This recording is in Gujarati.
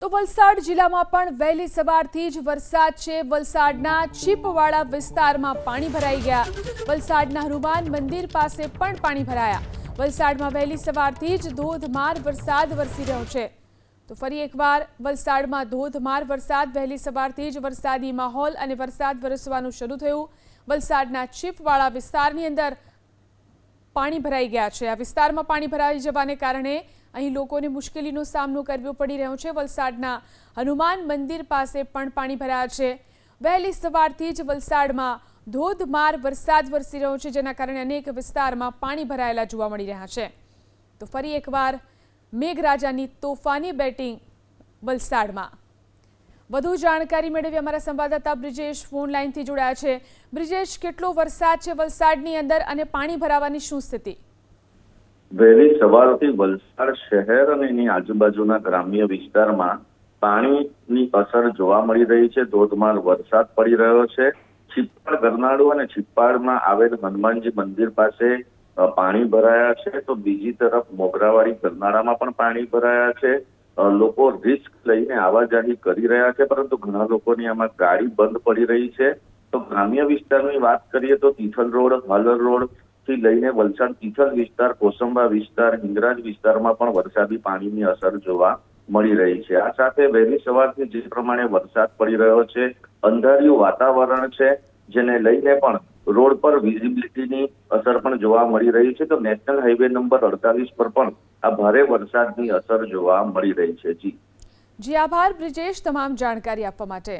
તો વલસાડ જિલ્લામાં પણ વહેલી સવારથી જ વરસાદ છે। વલસાડના ચીપવાડા વિસ્તારમાં પાણી ભરાઈ ગયા। વલસાડના હનુમાન મંદિર પાસે પણ પાણી ભરાયા। વલસાડમાં વહેલી સવારથી જ ધોધમાર વરસાદ વરસી રહ્યો છે। તો ફરી એકવાર વલસાડમાં ધોધમાર વરસાદ, વહેલી સવારથી જ વરસાદી માહોલ અને વરસાદ વરસવાનું શરૂ થયું। વલસાડના ચીપવાડા વિસ્તારની અંદર પાણી ભરાઈ ગયા છે। આ વિસ્તારમાં પાણી ભરાઈ જવાને કારણે અહીં લોકોને મુશ્કેલીનો સામનો કરવો પડી રહ્યો છે। વલસાડના હનુમાન મંદિર પાસે પણ પાણી ભરાયા છે। વહેલી સવારથી જ વલસાડમાં ધોધમાર વરસાદ વરસી રહ્યો છે, જેના કારણે અનેક વિસ્તારમાં પાણી ભરાયેલા જોવા મળી રહ્યા છે। તો ફરી એકવાર મેઘરાજાની તોફાની બેટિંગ વલસાડમાં। વધુ જાણકારી મેળવી અમારા સંવાદદાતા બ્રિજેશ ફોન લાઈનથી જોડાયા છે। બ્રિજેશ, કેટલો વરસાદ છે વલસાડની અંદર અને પાણી ભરાવાની શું સ્થિતિ? વહેલી સવારથી વલસાડ શહેર અને એની આજુબાજુના ગ્રામ્ય વિસ્તારમાં પાણીની અસર જોવા મળી રહી છે। ધોધમાર વરસાદ પડી રહ્યો છે। છીપ્પાડ ગરનાળું અને છીપ્પાડમાં આવેલ હનુમાનજી મંદિર પાસે પાણી ભરાયા છે, તો બીજી તરફ મોગરાવાડી ગરનાળામાં પણ પાણી ભરાયા છે। લોકો રિસ્ક લઈને આવાજાહી કરી રહ્યા છે, પરંતુ ઘણા લોકોની આમાં ગાડી બંધ પડી રહી છે। તો ગ્રામ્ય વિસ્તારની વાત કરીએ તો તિથલ રોડ, હાલર રોડ થી લઈને વલસાડ તિથલ વિસ્તાર, કોસંબા વિસ્તાર, હિંગરાજ વિસ્તારમાં પણ વરસાદી પાણીની અસર જોવા મળી રહી છે। આ સાથે વહેલી સવારથી જે પ્રમાણે વરસાદ પડી રહ્યો છે, અંધારિયું વાતાવરણ છે, જેને લઈને પણ રોડ પર વિઝિબિલિટીની અસર પણ જોવા મળી રહી છે। તો નેશનલ હાઈવે નંબર 48 પર પણ આ ભારે વરસાદની અસર જોવા મળી રહી છે। જી આભાર બ્રિજેશ, તમામ જાણકારી આપવા માટે।